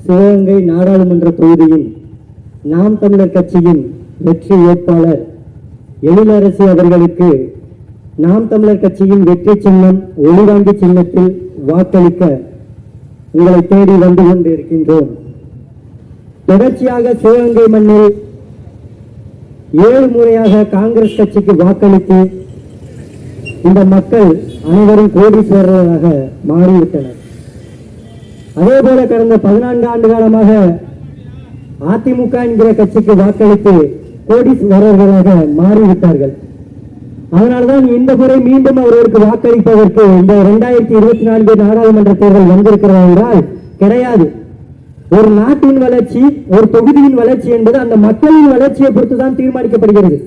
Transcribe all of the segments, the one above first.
சிவகங்கை நாடாளுமன்ற தொகுதியின் நாம் தமிழர் கட்சியின் வெற்றி வேட்பாளர் எழிலரசி அவர்களுக்கு நாம் தமிழர் கட்சியின் வெற்றி சின்னம் ஒளிவாங்கி சின்னத்தில் வாக்களிக்க உங்களை தேடி வந்து கொண்டிருக்கின்றோம். தொடர்ச்சியாக சிவகங்கை மண்ணில் 7 முறையாக காங்கிரஸ் கட்சிக்கு வாக்களித்து இந்த மக்கள் அனைவரும் கோடீஸ்வரர்களாக மாறிவிட்டனர். அதே போல கடந்த 14 ஆண்டு காலமாக அதிமுக என்கிற கட்சிக்கு வாக்களித்து கோடீஸ்வரர்களாக மாறிவிட்டார்கள். அதனால்தான் இந்த முறை மீண்டும் அவர்களுக்கு வாக்களிப்பதற்கு இந்த 2024 நாடாளுமன்ற தேர்தல் வந்திருக்கிறது என்றால் கிடையாது. ஒரு நாட்டின் வளர்ச்சி, ஒரு தொகுதியின் வளர்ச்சி என்பது அந்த மக்களின் வளர்ச்சியை பொறுத்துதான் தீர்மானிக்கப்படுகிறது.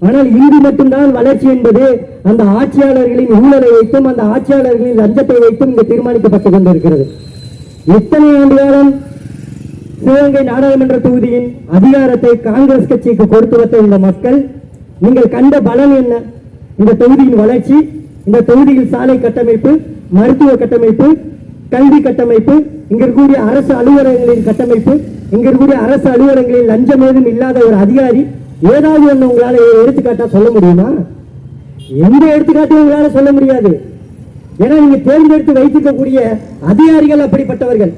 ஆனால் இங்கு மட்டும்தான் வளர்ச்சி என்பது அந்த ஆட்சியாளர்களின் ஊழலை வைத்தும் அந்த ஆட்சியாளர்களின் லஞ்சத்தை வைத்தும் இங்கு தீர்மானிக்கப்பட்டுக் கொண்டிருக்கிறது. இத்தனை ஆண்டு காலம் சிவகங்கை நாடாளுமன்ற தொகுதியின் அதிகாரத்தை காங்கிரஸ் கட்சிக்கு கொடுத்து வந்த இந்த மக்கள், நீங்கள் கண்ட பலன் என்ன? இந்த தொகுதியின் வளர்ச்சி, இந்த தொகுதியில் சாலை கட்டமைப்பு, மருத்துவ கட்டமைப்பு, கல்வி கட்டமைப்பு, இங்க இருக்கக்கூடிய அரசு அலுவலகங்களின் கட்டமைப்பு, இங்க இருக்கக்கூடிய அரசு அலுவலகங்களில் லஞ்சம் ஏதும் இல்லாத ஒரு அதிகாரி ஏதாவது ஒன்று உங்களால எடுத்துக்காட்டா சொல்ல முடியுமா? எந்த எடுத்துக்காட்டும் உங்களால சொல்ல முடியாது. ஏன்னா நீங்க தேர்ந்தெடுத்து வைத்திருக்கக்கூடிய அதிகாரிகள் அப்படிப்பட்டவர்கள்.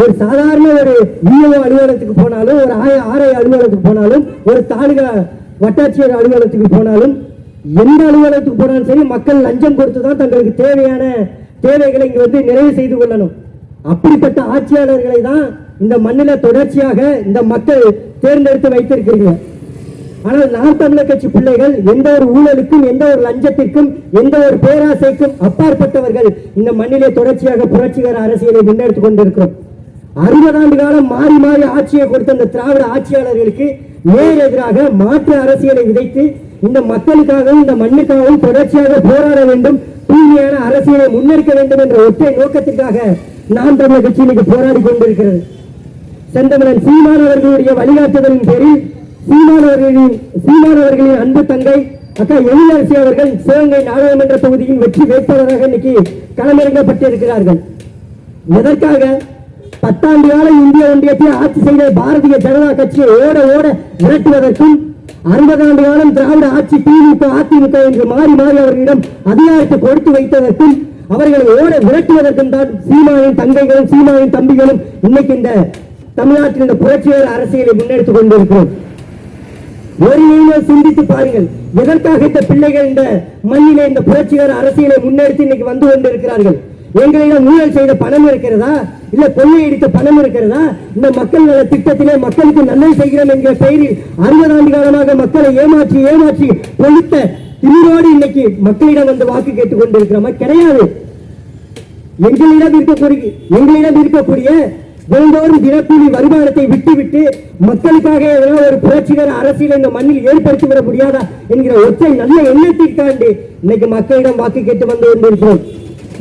ஒரு சாதாரண ஒரு விஓ அலுவலகத்துக்கு போனாலும், ஒரு ஆர்ஐ அலுவலகத்துக்கு போனாலும், ஒரு தாலுகா வட்டாட்சியர் அலுவலகத்துக்கு போனாலும், எந்த அலுவலகத்துக்கு போனாலும் சரி, மக்கள் லஞ்சம் கொடுத்துதான் தங்களுக்கு தேவையான தேவைகளை இங்க வந்து நிறைவு செய்து கொள்ளணும். அப்படிப்பட்ட ஆட்சியாளர்களை தான் இந்த மண்ணில தொடர்ச்சியாக இந்த மக்கள் தேர்ந்தெடுத்து வைத்திருக்கிறீங்க. ஆனால் நாம் தமிழர் கட்சி பிள்ளைகள் எந்த ஒரு ஊழலுக்கும், எந்த ஒரு லஞ்சத்திற்கும், எந்த ஒரு பேராசைக்கும் அப்பாற்பட்டவர்கள் இந்த மண்ணிலே தொடர்ச்சியாக புரட்சிகர அரசியலை முன்னெடுத்துக் கொண்டிருக்கிறோம். 60 ஆண்டு காலம் மாறி மாறி ஆட்சியை கொடுத்த இந்த திராவிட ஆட்சியாளர்களுக்கு நேர் எதிராக மாற்று அரசியலை விதைத்து இந்த மக்களுக்காகவும் இந்த மண்ணுக்காகவும் தொடர்ச்சியாக போராட வேண்டும், தூய்மையான அரசியலை முன்னெடுக்க வேண்டும் என்ற ஒற்றை நோக்கத்திற்காக நாம் தமிழர் கட்சி இன்னைக்கு போராடி கொண்டிருக்கிறது. செந்தமிழன் சீமான் அவர்களுடைய வழிகாட்டுதலின் பேரில் சீமானவர்களின் அன்பு தங்கை அக்கா எழிலரசி அவர்கள் சிவகங்கை நாடாளுமன்ற தொகுதியின் வெற்றி வேட்பாளராக இன்னைக்கு களமிறங்கப்பட்டிருக்கிறார்கள். எதற்காக? 10 ஆண்டு காலம் இந்திய ஒன்றியத்தில் ஆட்சி செய்த பாரதிய ஜனதா கட்சியை ஓட ஓட விரட்டுவதற்கும், 60 ஆண்டு காலம் திராவிட ஆட்சி திமுக அதிமுக என்று மாறி மாறி அவர்களிடம் அதிகாரத்தை கொடுத்து வைத்ததற்கும், அவர்களை ஓட விரட்டுவதற்கும் தான் சீமானின் தங்கைகளும் சீமானின் தம்பிகளும் இன்னைக்கு இந்த தமிழ்நாட்டில் இந்த புரட்சிகர அரசியலை முன்னெடுத்துக் கொண்டிருக்கிறோம். ஒரு நீங்கள் சிந்தித்து பாருங்கள், எதற்காக இந்த பிள்ளைகள் இந்த மண்ணிலே இந்த புரட்சிகர அரசியலை முன்னெடுத்து இன்னைக்கு வந்து கொண்டிருக்கிறார்கள்? எங்களிடம் ஊழல் செய்த பணம் இருக்கிறதா? இல்ல கொள்ளையடித்த பணம் இருக்கிறதா? இந்த மக்கள் நல திட்டத்திலே மக்களுக்கு நன்மை செய்கிறோம் என்கிற பெயரில் 60 ஆண்டு காலமாக மக்களை ஏமாற்றி ஏமாற்றி கொளுத்த திமிரோடு இன்னைக்கு மக்களிடம் வந்து வாக்கு கேட்டுக் கொண்டிருக்கிறோமா? கிடையாது. எங்களிடம் இருக்கக்கூடிய தினந்தோறும் தினக்கூலி வருமானத்தை விட்டுவிட்டு மக்களுக்காக ஒரு புரட்சிகர அரசியலை இந்த மண்ணில் ஏற்படுத்திவிட முடியாதா என்கிற ஒற்றை நல்ல எண்ணத்திற்காண்டு இன்னைக்கு மக்களிடம் வாக்கு கேட்டு வந்து கொண்டிருக்கிறோம்.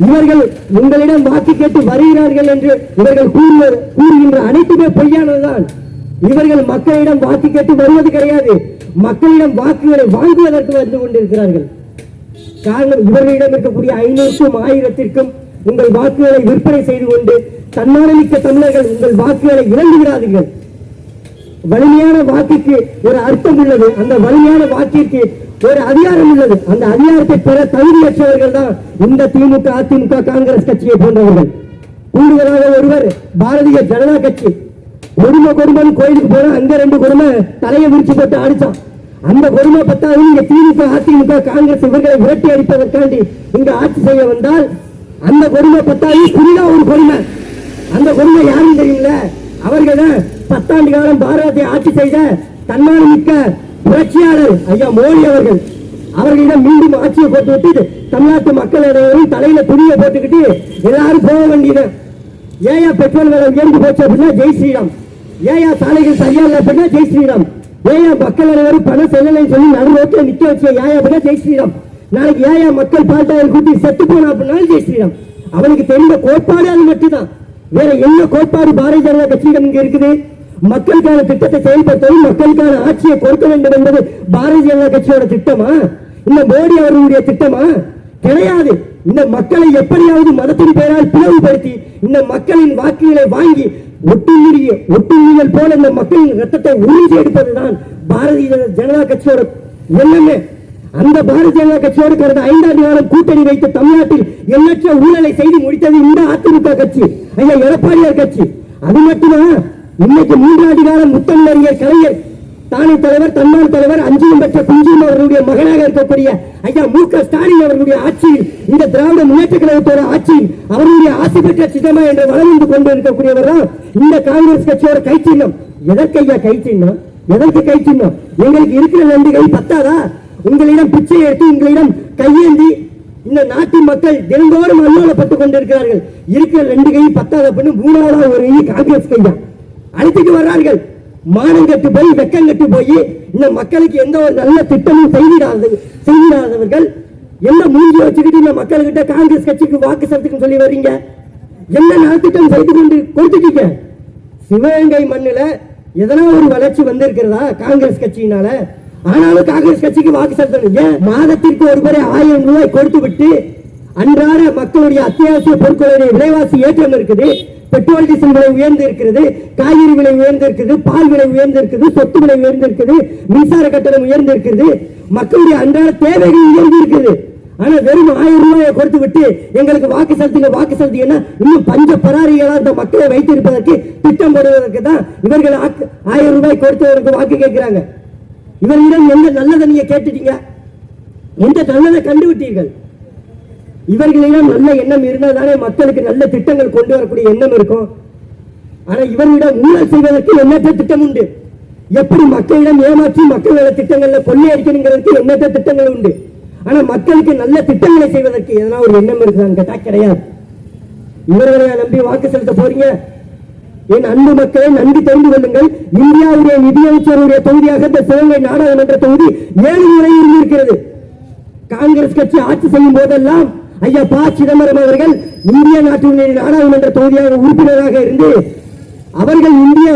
இவர்கள் உங்களிடம் வாக்கு கேட்டு வருகிறார்கள் என்று இவர்கள் கூறுகின்ற அனைத்துமே பொய்யானதுதான். இவர்கள் மக்களிடம் வாக்கு கேட்டு வருவது கிடையாது, மக்களிடம் வாக்குகளை வாங்குவதற்கு வந்து கொண்டிருக்கிறார்கள். காரணம், இவர்களிடம் இருக்கக்கூடிய 500க்கும் 1000த்திற்கும் உங்கள் வாக்குகளை விற்பனை செய்து கொண்டு தன்மானமிக்க தமிழர்கள் உங்கள் வாக்குகளை இழந்து விடாதீர்கள். வலிமையான வாக்குக்கு ஒரு அர்த்தம் உள்ளது, அந்த வலிமையான வாக்கிற்கு ஒரு அதிகாரம் உள்ளது. அந்த அதிகாரத்தை பெற தகுதியற்றவர்கள் தான் இந்த திமுக அதிமுக காங்கிரஸ் கட்சியை போன்றவர்கள். கூடுதலாக ஒருவர் பாரதிய ஜனதா கட்சி கொடுமன் கோயிலுக்கு போனா அங்க 2 கொடுமை தலையை விரிச்சு போட்டு அடிச்சான். அந்த கொடுமை பத்தாவது இங்க திமுக அதிமுக காங்கிரஸ் இவர்களை விரட்டி அடிப்பதற்காண்டி இங்க ஆட்சி செய்ய வந்தால் அந்த கொடுமை பத்தாவது புதிதா ஒரு கொடுமை. அந்த கொடுமை யாரும் தெரியல, அவர்கள் 10 ஆண்டு காலம் பாரதத்தை ஆட்சி செய்த தன்மானமிக்க புரட்சியாளர் ஐயா மோடி அவர்களிடம் மீண்டும் ஆட்சியை போட்டு விட்டு தமிழ்நாட்டு மக்கள் அனைவரும் தலையில துணியை போட்டுக்கிட்டு எல்லாரும் போக வேண்டியது. ஏயா பெட்ரோல் விலை உயர்ந்து போச்சு அப்படின்னா ஜெய் ஸ்ரீராம், ஏயா சாலைகள் சரியா இல்லை அப்படின்னா ஜெய் ஸ்ரீராம், ஏயா மக்கள் அனைவரும் பணம் செல்லலைன்னு சொல்லி நடுரோட்டில் நிக்க வச்சு ஏயா அப்படின்னா ஜெய் ஸ்ரீராம், நாளைக்கு ஏயா மக்கள் பால்டாயில் கூட்டி செத்து போனா அப்படின்னாலும் ஜெய் ஸ்ரீராம். அவனுக்கு தெரிந்த கோட்பாடு அது மட்டும்தான். வேற என்ன கோட்பாடு பாரதிய ஜனதா கட்சியிடம் இங்க இருக்குது? மக்களுக்கான திட்டத்தை செயல்படுத்தவும் மக்களுக்கான ஆட்சியை கொடுக்க வேண்டும் என்பது பாரதிய ஜனதா கட்சியோட திட்டமா? இந்த மோடி அவர்களுடைய திட்டமா? கிடையாது. இந்த மக்களை எப்படியாவது மதத்தின் பெயரால் பிளவுபடுத்தி இந்த மக்களின் வாக்குகளை வாங்கி ஒட்டுண்ணிகள் போல இந்த மக்களின் ரத்தத்தை உறிஞ்சி எடுப்பதுதான் பாரதிய ஜனதா கட்சியோட எண்ணமே. அந்த பாரதிய ஜனதா கட்சியோடு கடந்த 5 ஆண்டு காலம் கூட்டணி வைத்து தமிழ்நாட்டில் எண்ணற்ற ஊழலை செய்து முடித்தது இந்த அதிமுக கட்சி, ஐயா எடப்பாடியார் கட்சி. அது மட்டுமா, இன்னைக்கு 3 ஆண்டு காலம் முத்தமிழறிஞர் கலைஞர் தானே தலைவர், தன்மான தலைவர், அஞ்சியும் பெற்ற குஞ்சியும் அவர்களுடைய மகனாக இருக்கக்கூடிய ஐயா மு.க. ஸ்டாலின் அவர்களுடைய ஆட்சியில், இந்த திராவிட முன்னேற்ற கழகத்தோட ஆட்சியில் அவர்களுடைய ஆசை பெற்ற சின்னமா என்று வளர்ந்து கொண்டு இருக்கக்கூடியவர் தான் இந்த காங்கிரஸ் கட்சியோட கை சின்னம். எதற்கு ஐயா கை சின்னம்? எதற்கு கை சின்னம்? எங்களுக்கு இருக்கிற 2 கை பத்தாதா? உங்களிடம் பிச்சை எடுத்து உங்களிடம் கையேந்தி இந்த நாட்டின் மக்கள் தினந்தோறும் அல்லோலப்பட்டுக் கொண்டிருக்கிறார்கள். இருக்கிற 2 கை பத்தாத பண்ணு 3வது ஒரு கை காங்கிரஸ் கையா அழைத்துட்டு வர்றார்கள். மானம் கட்டு போய் வெக்கம் கட்டு போய் இந்த மக்களுக்கு எந்த ஒரு நல்ல திட்டமும் செய்திடாதவர்கள் என்ன மூஞ்சி வச்சுக்கிட்டு இந்த மக்கள்கிட்ட காங்கிரஸ் கட்சிக்கு வாக்கு செலுத்துக்கு சொல்லி வர்றீங்க? என்ன நலத்திட்டம் செய்து கொண்டு கொடுத்துட்டீங்க? சிவகங்கை மண்ணில எதனா ஒரு வளர்ச்சி வந்திருக்கிறதா காங்கிரஸ் கட்சியினால? ஆனாலும் காங்கிரஸ் கட்சிக்கு வாக்கு செலுத்தணும். மாதத்திற்கு ஒரு முறை 1000 ரூபாய் கொடுத்து விட்டு அன்றாட மக்களுடைய அத்தியாவசிய பொருட்களுடைய விலைவாசி ஏற்றம் இருக்குது, பெட்ரோல் டீசல் விலை உயர்ந்து இருக்கிறது, காய்கறி விலை உயர்ந்து இருக்குது, பால் விலை உயர்ந்து இருக்குது, சொத்து விலை உயர்ந்து இருக்குது, மின்சார கட்டணம் உயர்ந்து இருக்கிறது, மக்களுடைய அன்றாட தேவைகள் உயர்ந்து இருக்குது. ஆனா வெறும் 1000 ரூபாயை கொடுத்து விட்டு எங்களுக்கு வாக்கு செலுத்திங்கன்னா இன்னும் பஞ்ச பராரிகளா அந்த மக்களை வைத்திருப்பதற்கு திட்டம் போடுவதற்கு தான் இவர்கள் 1000 ரூபாய் கொடுத்தவருக்கு வாக்கு கேட்கிறாங்க. இவர்களிடம் எந்த நல்லதை நீங்க கேட்டுட்டீங்க? எந்த நல்லதை கண்டுவிட்டீர்கள்? இவர்களிடம் நல்ல எண்ணம் இருந்தால் தானே மக்களுக்கு நல்ல திட்டங்கள் கொண்டு வரக்கூடிய எண்ணம் இருக்கும். ஆனா இவர்களிடம் ஊழல் செய்வதற்கு எண்ணற்ற திட்டம் உண்டு. எப்படி மக்களிடம் ஏமாற்றி மக்கள் நல திட்டங்கள்ல கொள்ளையடிக்கணுங்கிறதுக்கு எண்ணற்ற திட்டங்கள் உண்டு. ஆனா மக்களுக்கு நல்ல திட்டங்களை செய்வதற்கு எதனா ஒரு எண்ணம் இருக்குதான்னு கேட்டா கிடையாது. இவர்களை நம்பி வாக்கு செலுத்த போறீங்க? என் அன்பு மக்களை நன்கு தெரிந்து கொள்ளுங்கள். இந்தியாவுடைய நிதியமைச்சருடைய தொகுதியாக இந்த சிவகங்கை நாடாளுமன்ற தொகுதி 7 முறை இருந்திருக்கிறது. காங்கிரஸ் கட்சி ஆட்சி செய்யும் போதெல்லாம் ஐயா ப. சிதம்பரம் அவர்கள் இந்திய நாட்டினுடைய நாடாளுமன்ற தொகுதியாக உறுப்பினராக இருந்து அவர்கள் இந்திய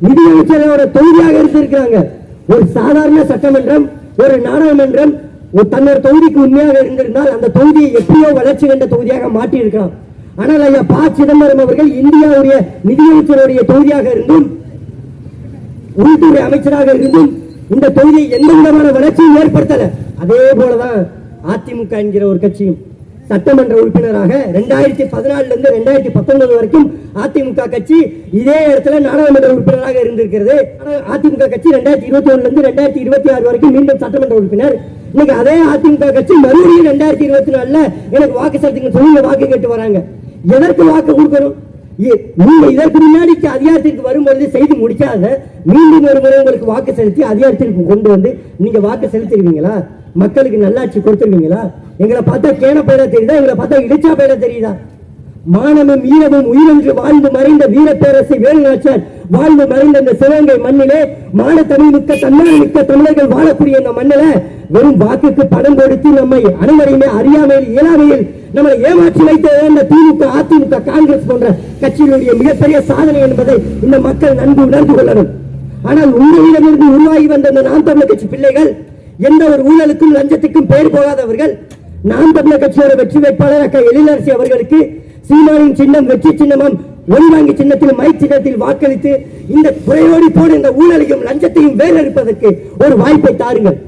நிதியமைச்சரோட தொகுதியாக இருந்திருக்கிறாங்க. ஒரு சாதாரண சட்டமன்றம், ஒரு நாடாளுமன்றம் தன்னோட தொகுதிக்கு உண்மையாக இருந்திருந்தால் அந்த தொகுதியை எப்படியோ வளர்ச்சி கண்ட தொகுதியாக மாற்றி இருக்கலாம். ஆனால் ஐயா ப. சிதம்பரம் அவர்கள் இந்தியாவுடைய நிதியமைச்சருடைய தொகுதியாக இருந்தும் உள்துறை அமைச்சராக இருந்தும் இந்த தொகுதியை எந்த விதமான வளர்ச்சியும் ஏற்படுத்தல. அதே போலதான் அதிமுக என்கிற ஒரு கட்சியும் சட்டமன்ற உறுப்பினராக 2014 இருந்து 2019 வரைக்கும் அதிமுக கட்சி இதே இடத்துல நாடாளுமன்ற உறுப்பினராக இருந்திருக்கிறது. அதிமுக கட்சி 2021 இருந்து 2026 வரைக்கும் மீண்டும் சட்டமன்ற உறுப்பினர். இன்னைக்கு அதே அதிமுக கட்சி மறுபடியும் 2024 எனக்கு வாக்கு செலுத்துங்க சொல்லி வாக்கு கேட்டு வராங்க. எதற்கு வாக்கு கொடுக்கணும்? நீங்க இதற்கு முன்னாடி அதிகாரத்திற்கு வரும்பொழுது செய்து முடிக்காத மீண்டும் ஒரு முறை உங்களுக்கு வாக்கு செலுத்தி அதிகாரத்திற்கு கொண்டு வந்து நீங்க வாக்கு செலுத்திடுவீங்களா? மக்களுக்கு நல்லாட்சி கொடுத்துருவீங்களா? எங்களை பார்த்தா கேன பயிர தெரியுதா? எங்களை பார்த்தா இடிச்சா பயிர தெரியுதா? மானமும் ஈரமும் உயிரென்று வாழ்ந்து மறைந்த வீரப்பேரரசை வேலுநாச்சியார் வாழ்ந்து மறைந்த இந்த சிவகங்கை மண்ணிலே மான தமிழ் மிக்க தன்மான மிக்க தமிழர்கள் வாழக்கூடிய இந்த மண்ணில வெறும் வாக்குக்கு பணம் கொடுத்து நம்மை அனைவரையுமே அறியாமையில் இயலாமையில் நம்மளை ஏமாற்றி வைத்த இந்த திமுக, அதிமுக, காங்கிரஸ் போன்ற கட்சிகளுடைய மிகப்பெரிய சாதனை என்பதை இந்த மக்கள் நன்கு உணர்ந்து கொள்ளணும். ஆனால் உங்களிடமிருந்து உருவாகி வந்த இந்த நாம் தமிழர் கட்சி பிள்ளைகள் எந்த ஒரு ஊழலுக்கும் லஞ்சத்துக்கும் பெயர் போகாதவர்கள். நாம் தமிழர் கட்சியோட வெற்றி வேட்பாளர் அக்கா எழிலரசி அவர்களுக்கு சீமானின் சின்னம் வெற்றி சின்னமும் ஒளிவாங்கி சின்னத்தில் மை சின்னத்தில் வாக்களித்து இந்த குறையோடி போன இந்த ஊழலையும் லஞ்சத்தையும் வேறறுப்பதற்கு ஒரு வாய்ப்பை தாருங்கள்.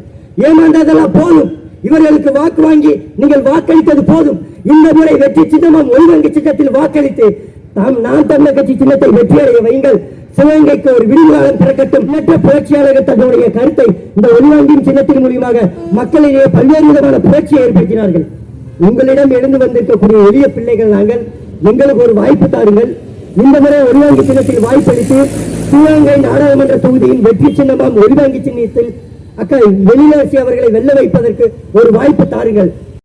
ஏமாந்ததெல்லாம் போதும். இவர்களுக்கு வாக்கு வாங்கி நீங்கள் வாக்களித்தது போதும். இந்த முறை வெற்றி சின்னமும் ஒளிவாங்கி சின்னத்தில் வாக்களித்து நாம் தமிழர் கட்சி சின்னத்தை வெற்றியடைய வையுங்கள். சிவகங்கைக்கு ஒரு விரிவாளம் பிறக்கட்டும். மற்ற புரட்சியாளர்கள் தன்னுடைய கருத்தை இந்த ஒளிவாங்கியின் சின்னத்தின் மூலியமாக மக்களிடையே பல்வேறு விதமான புரட்சியை ஏற்படுத்தினார்கள். உங்களிடம் எழுந்து வந்திருக்கக்கூடிய எளிய பிள்ளைகள் நாங்கள். எங்களுக்கு ஒரு வாய்ப்பு தாருங்கள். இந்த முறை ஒளிவாங்கி சின்னத்தில் வாய்ப்பளித்து சிவகங்கை நாடாளுமன்ற தொகுதியின் வெற்றி சின்னமாம் ஒளிவாங்கி சின்னத்தில் அக்கா எழிலரசி அவர்களை வெல்ல வைப்பதற்கு ஒரு வாய்ப்பு தாருங்கள்.